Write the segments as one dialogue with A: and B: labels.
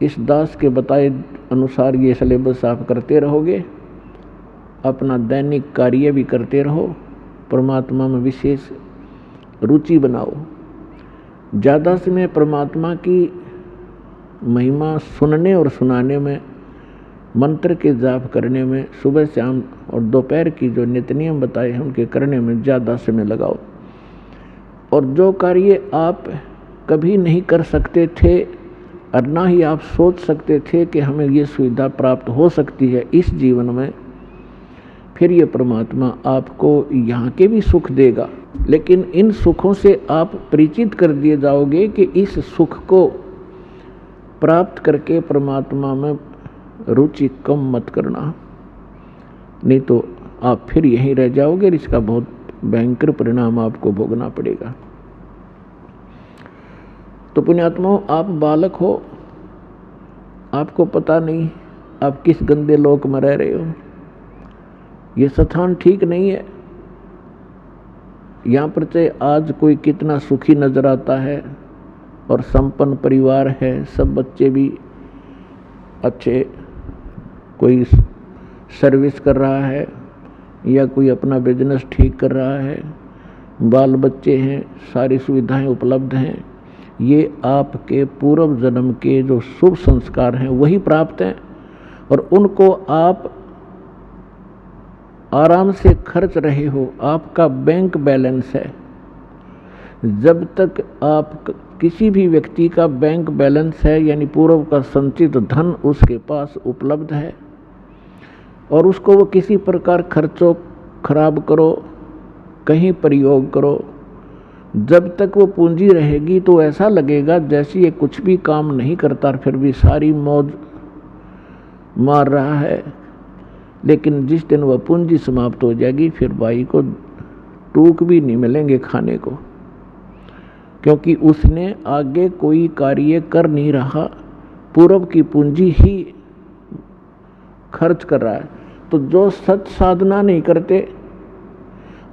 A: इस दास के बताए अनुसार ये सिलेबस आप करते रहोगे, अपना दैनिक कार्य भी करते रहो, परमात्मा में विशेष रुचि बनाओ। ज़्यादा समय परमात्मा की महिमा सुनने और सुनाने में, मंत्र के जाप करने में, सुबह शाम और दोपहर की जो नित्य नियम बताए हैं उनके करने में ज़्यादा समय लगाओ। और जो कार्य आप कभी नहीं कर सकते थे और ना ही आप सोच सकते थे कि हमें ये सुविधा प्राप्त हो सकती है इस जीवन में, फिर ये परमात्मा आपको यहाँ के भी सुख देगा। लेकिन इन सुखों से आप परिचित कर दिए जाओगे कि इस सुख को प्राप्त करके परमात्मा में रुचि कम मत करना, नहीं तो आप फिर यहीं रह जाओगे। इसका बहुत भयंकर परिणाम आपको भोगना पड़ेगा। तो पुण्यात्माओं, आप बालक हो, आपको पता नहीं आप किस गंदे लोक में रह रहे हो। ये स्थान ठीक नहीं है। यहाँ पर चाहे आज कोई कितना सुखी नजर आता है और संपन्न परिवार है, सब बच्चे भी अच्छे, कोई सर्विस कर रहा है या कोई अपना बिजनेस ठीक कर रहा है, बाल बच्चे हैं, सारी सुविधाएं उपलब्ध हैं। ये आपके पूर्व जन्म के जो शुभ संस्कार हैं वही प्राप्त हैं और उनको आप आराम से खर्च रहे हो। आपका बैंक बैलेंस है। जब तक आप किसी भी व्यक्ति का बैंक बैलेंस है, यानी पूर्व का संचित धन उसके पास उपलब्ध है और उसको वो किसी प्रकार खर्चो खराब करो, कहीं प्रयोग करो, जब तक वो पूंजी रहेगी तो ऐसा लगेगा जैसे ये कुछ भी काम नहीं करता, फिर भी सारी मौज मार रहा है। लेकिन जिस दिन वह पूंजी समाप्त हो जाएगी, फिर भाई को टूक भी नहीं मिलेंगे खाने को, क्योंकि उसने आगे कोई कार्य कर नहीं रहा, पूर्व की पूंजी ही खर्च कर रहा है। तो जो सत साधना नहीं करते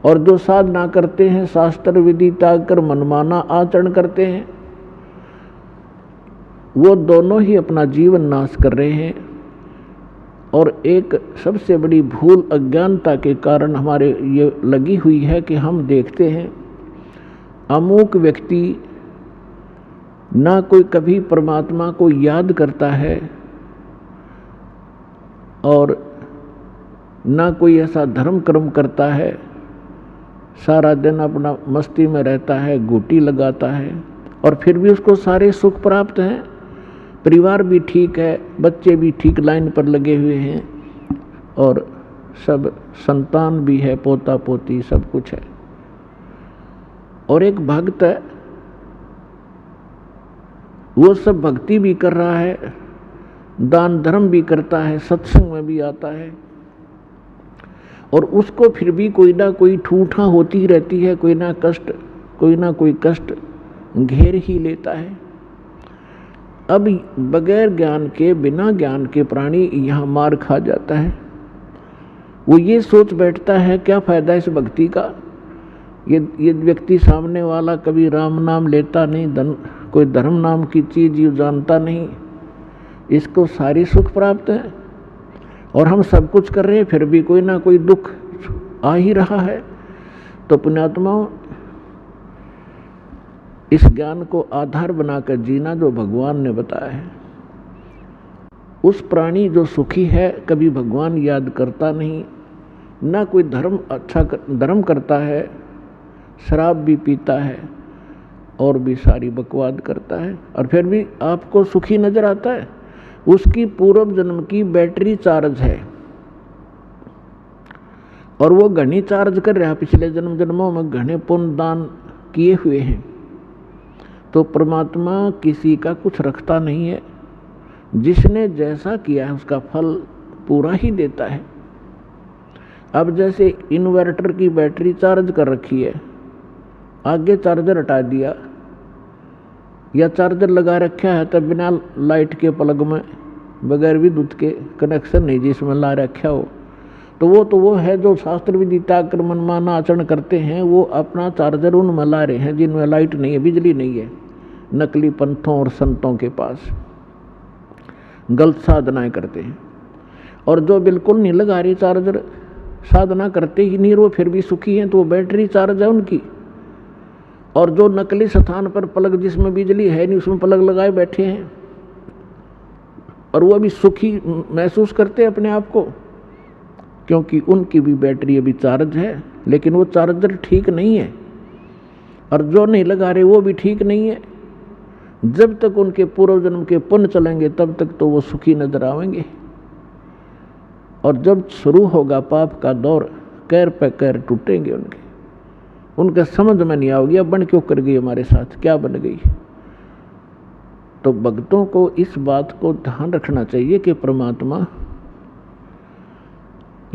A: और जो साधना करते हैं, शास्त्र विधि त्याग कर मनमाना आचरण करते हैं, वो दोनों ही अपना जीवन नाश कर रहे हैं। और एक सबसे बड़ी भूल अज्ञानता के कारण हमारे ये लगी हुई है कि हम देखते हैं अमुक व्यक्ति ना कोई कभी परमात्मा को याद करता है और ना कोई ऐसा धर्म कर्म करता है, सारा दिन अपना मस्ती में रहता है, घूटी लगाता है और फिर भी उसको सारे सुख प्राप्त हैं। परिवार भी ठीक है, बच्चे भी ठीक लाइन पर लगे हुए हैं और सब संतान भी है, पोता पोती सब कुछ है। और एक भक्त है, वो सब भक्ति भी कर रहा है, दान धर्म भी करता है, सत्संग में भी आता है और उसको फिर भी कोई ना कोई ठूठा होती रहती है, कोई ना कोई कष्ट घेर ही लेता है। अब बगैर ज्ञान के, बिना ज्ञान के प्राणी यहाँ मार खा जाता है। वो ये सोच बैठता है क्या फायदा इस भक्ति का, ये व्यक्ति सामने वाला कभी राम नाम लेता नहीं, कोई धर्म नाम की चीज ये जानता नहीं, इसको सारी सुख प्राप्त है और हम सब कुछ कर रहे हैं, फिर भी कोई ना कोई दुख आ ही रहा है। तो पुण्यात्माओं, इस ज्ञान को आधार बनाकर जीना जो भगवान ने बताया है। उस प्राणी जो सुखी है कभी भगवान याद करता नहीं, ना कोई धर्म करता है, शराब भी पीता है और भी सारी बकवाद करता है और फिर भी आपको सुखी नजर आता है। उसकी पूर्व जन्म की बैटरी चार्ज है और वो घनी चार्ज कर रहा है, पिछले जन्मों में घने पुण्य दान किए हुए हैं। तो परमात्मा किसी का कुछ रखता नहीं है, जिसने जैसा किया है उसका फल पूरा ही देता है। अब जैसे इन्वर्टर की बैटरी चार्ज कर रखी है, आगे चार्जर हटा दिया या चार्जर लगा रखा है तब बिना लाइट के प्लग में, बगैर विद्युत के कनेक्शन नहीं जिसमें ला रखा हो, तो वो है जो शास्त्र विधि त्याग कर मनमाना आचरण करते हैं, वो अपना चार्जर उनमें ला रहे हैं जिनमें लाइट नहीं है, बिजली नहीं है, नकली पंथों और संतों के पास। गलत साधनाएं करते हैं। और जो बिल्कुल नहीं लगा रही चार्जर, साधना करते ही नहीं, वो फिर भी सुखी हैं, तो वो बैटरी चार्ज है उनकी। और जो नकली स्थान पर प्लग, जिसमें बिजली है नहीं, उसमें प्लग लगाए बैठे हैं और वो अभी सुखी महसूस करते हैं अपने आप को, क्योंकि उनकी भी बैटरी अभी चार्ज है, लेकिन वो चार्जर ठीक नहीं है। और जो नहीं लगा रहे वो भी ठीक नहीं है। जब तक उनके पूर्व जन्म के पुण्य चलेंगे तब तक तो वो सुखी नजर आएंगे। और जब शुरू होगा पाप का दौर, कैर पे कैर टूटेंगे उनके समझ में नहीं आओगी अब बन क्यों कर गई, हमारे साथ क्या बन गई। तो भक्तों को इस बात को ध्यान रखना चाहिए कि परमात्मा,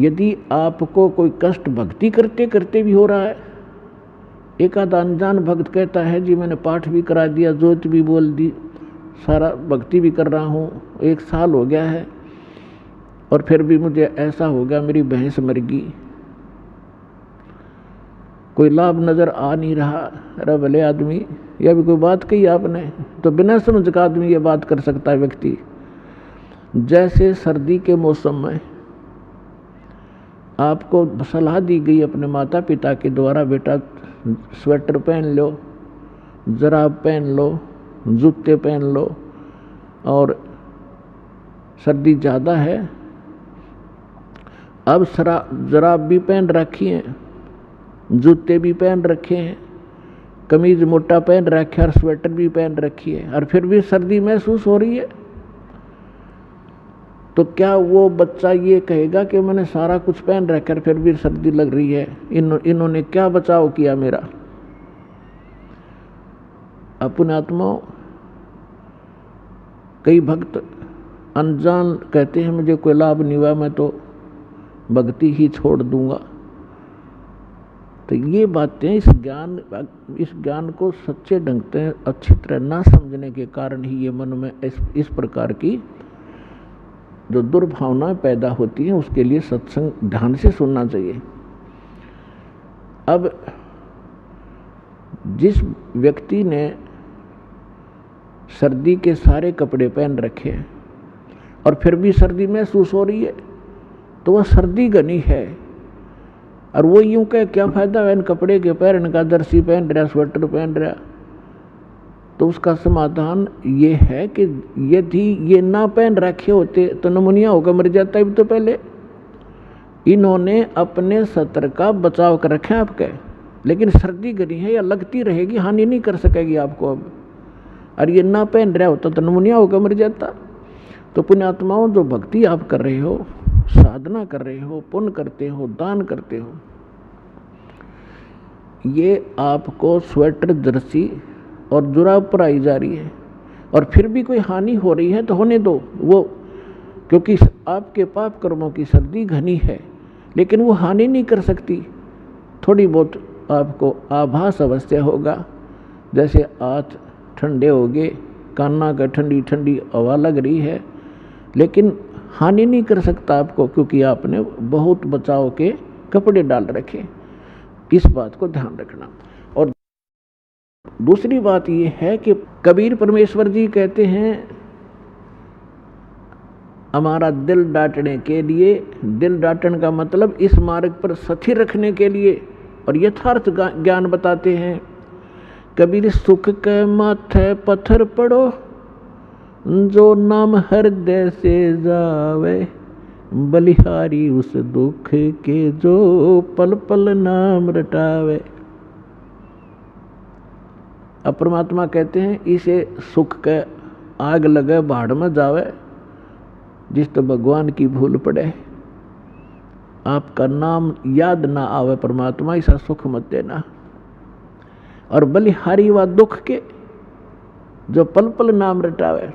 A: यदि आपको कोई कष्ट भक्ति करते करते भी हो रहा है, एक आध अनजान भक्त कहता है जी मैंने पाठ भी करा दिया, ज्योति भी बोल दी, सारा भक्ति भी कर रहा हूँ, 1 साल हो गया है और फिर भी मुझे ऐसा हो गया, मेरी भैंस मर गई, कोई लाभ नजर आ नहीं रहा। अरे भले आदमी, यह भी कोई बात कही आपने, तो बिना समझ का आदमी ये बात कर सकता है व्यक्ति। जैसे सर्दी के मौसम में आपको सलाह दी गई अपने माता पिता के द्वारा, बेटा स्वेटर पहन लो, जराब पहन लो, जूते पहन लो, और सर्दी ज़्यादा है, अब जराब भी पहन रखी हैं, जूते भी पहन रखे हैं, कमीज मोटा पहन रखा है और स्वेटर भी पहन रखी है, और फिर भी सर्दी महसूस हो रही है। तो क्या वो बच्चा ये कहेगा कि मैंने सारा कुछ पहन रखा है फिर भी सर्दी लग रही है, इन्होंने क्या बचाव किया मेरा। अपने आत्माओं, कई भक्त अनजान कहते हैं मुझे कोई लाभ नहीं हुआ, मैं तो भक्ति ही छोड़ दूंगा। तो ये बातें इस ज्ञान को सच्चे ढंग से अच्छी तरह ना समझने के कारण ही ये मन में इस प्रकार की जो दुर्भावनाएं पैदा होती हैं। उसके लिए सत्संग ध्यान से सुनना चाहिए। अब जिस व्यक्ति ने सर्दी के सारे कपड़े पहन रखे हैं और फिर भी सर्दी महसूस हो रही है, तो वह सर्दी घनी है। और वो यूं कहे क्या फायदा है इन कपड़े के पहनने का, जर्सी पहन रहा, स्वेटर पहन रहा। तो उसका समाधान ये है कि यदि ये ना पहन रखे होते तो नमूनिया होकर मर जाता है तो पहले। इन्होंने अपने सत्र का बचाव कर रखे आपके, लेकिन सर्दी घनी है या लगती रहेगी, हानि नहीं कर सकेगी आपको अब। और ये ना पहन रहा होता तो नमूनिया होकर मर जाता। तो पुण्यात्माओं, जो भक्ति आप कर रहे हो, साधना कर रहे हो, पुण्य करते हो, दान करते हो, ये आपको स्वेटर, जर्सी और जुराब पर आई जा रही है, और फिर भी कोई हानि हो रही है तो होने दो वो, क्योंकि आपके पाप कर्मों की सर्दी घनी है, लेकिन वो हानि नहीं कर सकती। थोड़ी बहुत आपको आभास अवश्य होगा, जैसे हाथ ठंडे हो गए, कान्ना का ठंडी ठंडी हवा लग रही है, लेकिन हानि नहीं कर सकता आपको, क्योंकि आपने बहुत बचाव के कपड़े डाल रखे। इस बात को ध्यान रखना। और दूसरी बात यह है कि कबीर परमेश्वर जी कहते हैं हमारा दिल डांटने के लिए, दिल डांटने का मतलब इस मार्ग पर स्थिर रखने के लिए और यथार्थ ज्ञान बताते हैं। कबीर सुख के माथे पत्थर पड़ो, जो नाम हृदय से जावे, बलिहारी उस दुख के जो पल पल नाम रटावे। अब परमात्मा कहते हैं इसे सुख के आग लगे भाड़ में जावे, जिस तो भगवान की भूल पड़े, आपका नाम याद ना आवे परमात्मा, ऐसा सुख मत देना। और बलिहारी व दुख के जो पल पल नाम रटावे।